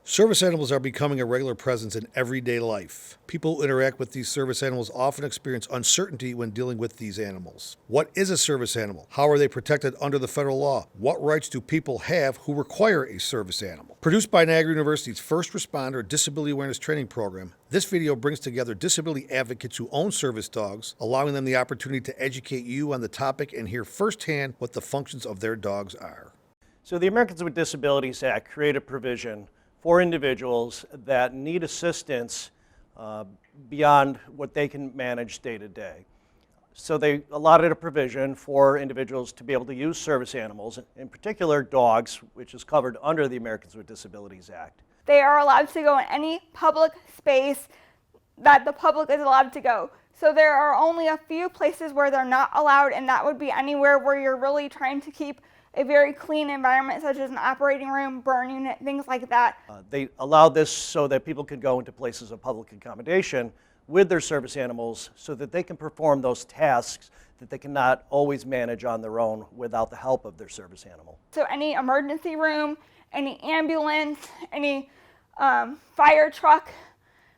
Service animals are becoming a regular presence in everyday life. People who interact with these service animals often experience uncertainty when dealing with these animals. What is a service animal? How are they protected under the federal law? What rights do people have who require a service animal? Produced by Niagara University's First Responder Disability Awareness Training Program, this video brings together disability advocates who own service dogs, allowing them the opportunity to educate you on the topic and hear firsthand what the functions of their dogs are. So the Americans with Disabilities Act created a provision for individuals that need assistance beyond what they can manage day to day. So they allotted a provision for individuals to be able to use service animals, in particular dogs, which is covered under the Americans with Disabilities Act. They are allowed to go in any public space that the public is allowed to go. So there are only a few places where they're not allowed, and that would be anywhere where you're really trying to keep a very clean environment, such as an operating room, burn unit, things like that. They allowed this so that people could go into places of public accommodation with their service animals so that they can perform those tasks that they cannot always manage on their own without the help of their service animal. So any emergency room, any ambulance, any fire truck,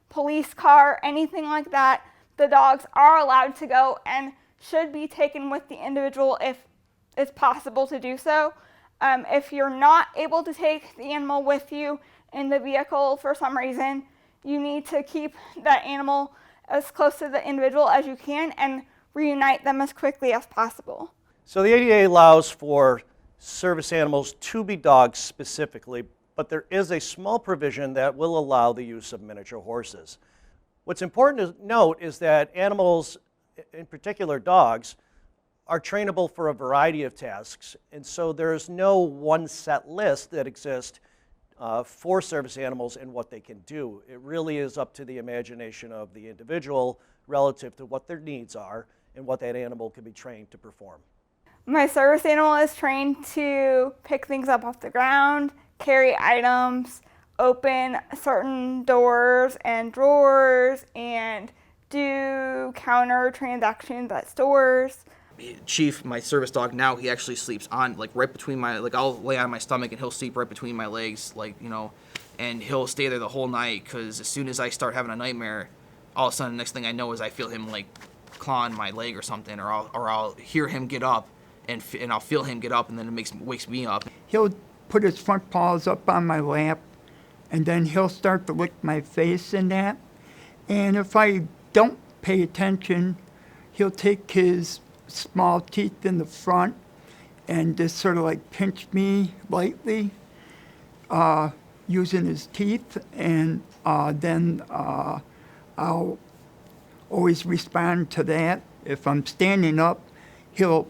police car, anything like that, the dogs are allowed to go and should be taken with the individual if it's possible to do so. If you're not able to take the animal with you in the vehicle for some reason, you need to keep that animal as close to the individual as you can and reunite them as quickly as possible. So the ADA allows for service animals to be dogs specifically, but there is a small provision that will allow the use of miniature horses. What's important to note is that animals, in particular dogs, are trainable for a variety of tasks, and so there's no one set list that exists for service animals and what they can do. It really is up to the imagination of the individual relative to what their needs are and what that animal can be trained to perform. My service animal is trained to pick things up off the ground, carry items, open certain doors and drawers, and do counter transactions at stores. Chief, my service dog now, he actually sleeps on, like, right between my, like, I'll lay on my stomach and he'll sleep right between my legs, like, you know, and he'll stay there the whole night, because as soon as I start having a nightmare, all of a sudden the next thing I know is I feel him, like, clawing my leg or something, or I'll hear him get up, and I'll feel him get up, and then it wakes me up. He'll put his front paws up on my lap, and then he'll start to lick my face and that, and if I don't pay attention, he'll take his small teeth in the front and just sort of like pinch me lightly using his teeth, and then I'll always respond to that. If I'm standing up, he'll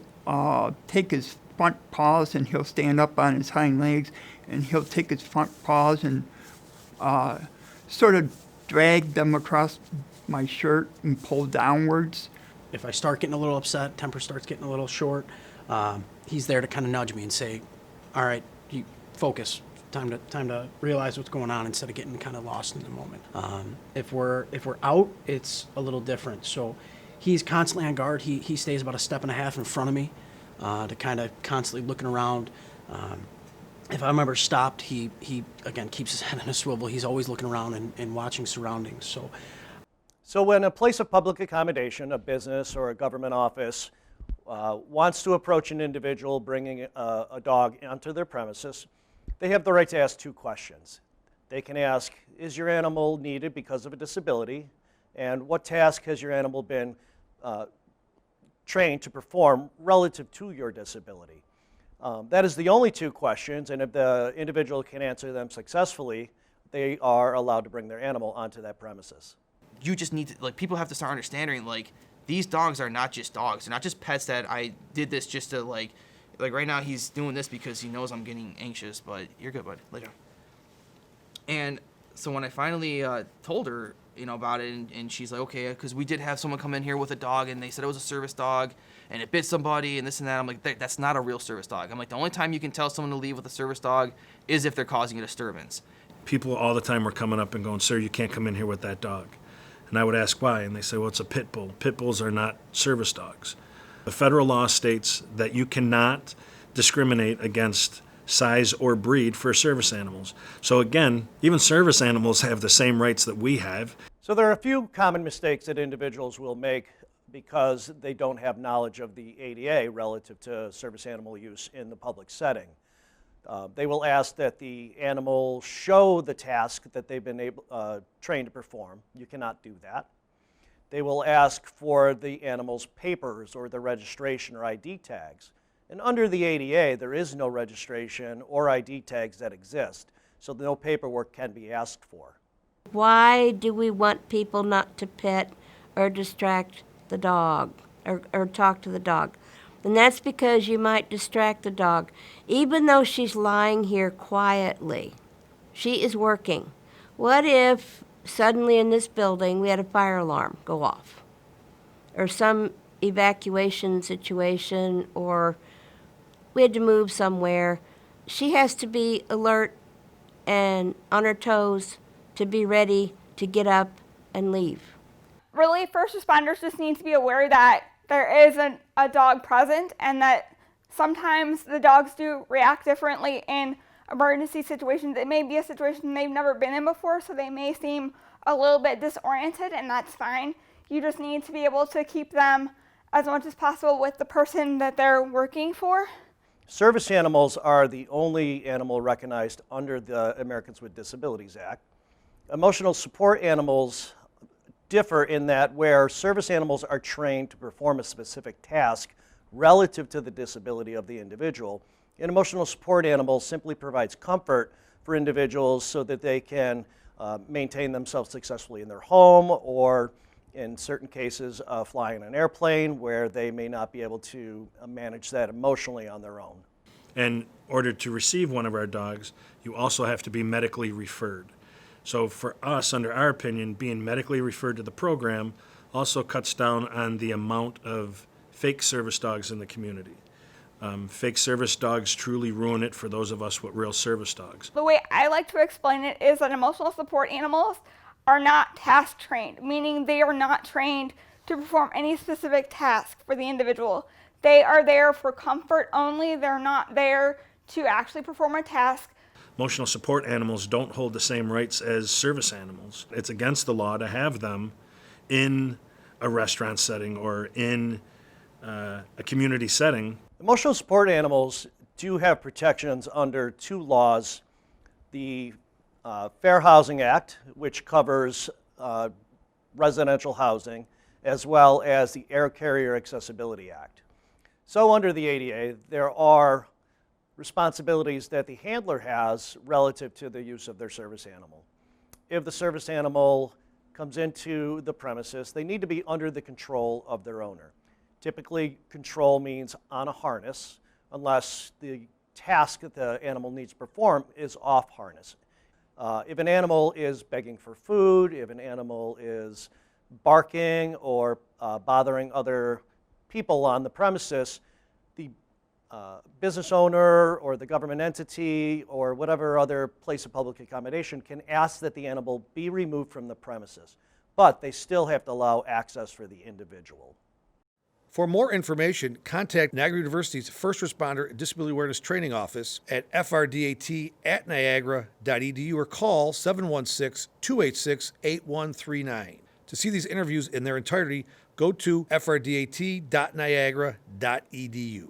take his front paws and he'll stand up on his hind legs, and he'll take his front paws and sort of drag them across my shirt and pull downwards. If I start getting a little upset, temper starts getting a little short, he's there to kind of nudge me and say, all right, you focus, time to realize what's going on instead of getting kind of lost in the moment. If we're out, it's a little different. So he's constantly on guard. He stays about 1.5 steps in front of me to kind of constantly looking around. If I'm ever stopped, he again keeps his head in a swivel. He's always looking around and watching surroundings. So when a place of public accommodation, a business or a government office, wants to approach an individual bringing a dog onto their premises, they have the right to ask two questions. They can ask, is your animal needed because of a disability? And what task has your animal been trained to perform relative to your disability? That is the only two questions, and if the individual can answer them successfully, they are allowed to bring their animal onto that premises. You just need to, like, people have to start understanding, like, these dogs are not just dogs. They're not just pets that I did this just to, like right now he's doing this because he knows I'm getting anxious, but you're good, bud, later. And so when I finally told her, you know, about it, and she's like, okay, because we did have someone come in here with a dog, and they said it was a service dog, and it bit somebody, and this and that. I'm like, that's not a real service dog. I'm like, the only time you can tell someone to leave with a service dog is if they're causing a disturbance. People all the time were coming up and going, sir, you can't come in here with that dog. And I would ask why, and they say, well, it's a pit bull. Pit bulls are not service dogs. The federal law states that you cannot discriminate against size, or breed for service animals. So again, even service animals have the same rights that we have. So there are a few common mistakes that individuals will make because they don't have knowledge of the ADA relative to service animal use in the public setting. They will ask that the animal show the task that they've been trained to perform. You cannot do that. They will ask for the animal's papers or the registration or ID tags. And under the ADA, there is no registration or ID tags that exist, so no paperwork can be asked for. Why do we want people not to pet or distract the dog or talk to the dog? And that's because you might distract the dog. Even though she's lying here quietly, she is working. What if suddenly in this building we had a fire alarm go off? Or some evacuation situation, or we had to move somewhere? She has to be alert and on her toes to be ready to get up and leave. Really, first responders just need to be aware that there is a dog present and that sometimes the dogs do react differently in emergency situations. It may be a situation they've never been in before, so they may seem a little bit disoriented, and that's fine. You just need to be able to keep them as much as possible with the person that they're working for. Service animals are the only animal recognized under the Americans with Disabilities Act. Emotional support animals differ in that where service animals are trained to perform a specific task relative to the disability of the individual, an emotional support animal simply provides comfort for individuals so that they can maintain themselves successfully in their home, or in certain cases fly in an airplane where they may not be able to manage that emotionally on their own. In order to receive one of our dogs, you also have to be medically referred. So for us, under our opinion, being medically referred to the program also cuts down on the amount of fake service dogs in the community. Fake service dogs truly ruin it for those of us with real service dogs. The way I like to explain it is that emotional support animals are not task trained, meaning they are not trained to perform any specific task for the individual. They are there for comfort only. They're not there to actually perform a task. Emotional support animals don't hold the same rights as service animals. It's against the law to have them in a restaurant setting or in a community setting. Emotional support animals do have protections under two laws. The Fair Housing Act, which covers residential housing, as well as the Air Carrier Accessibility Act. So under the ADA, there are responsibilities that the handler has relative to the use of their service animal. If the service animal comes into the premises, they need to be under the control of their owner. Typically, control means on a harness, unless the task that the animal needs to perform is off harness. If an animal is begging for food, if an animal is barking or bothering other people on the premises, the business owner or the government entity or whatever other place of public accommodation can ask that the animal be removed from the premises, but they still have to allow access for the individual. For more information, contact Niagara University's First Responder Disability Awareness Training Office at frdat@niagara.edu or call 716-286-8139. To see these interviews in their entirety, go to frdat.niagara.edu.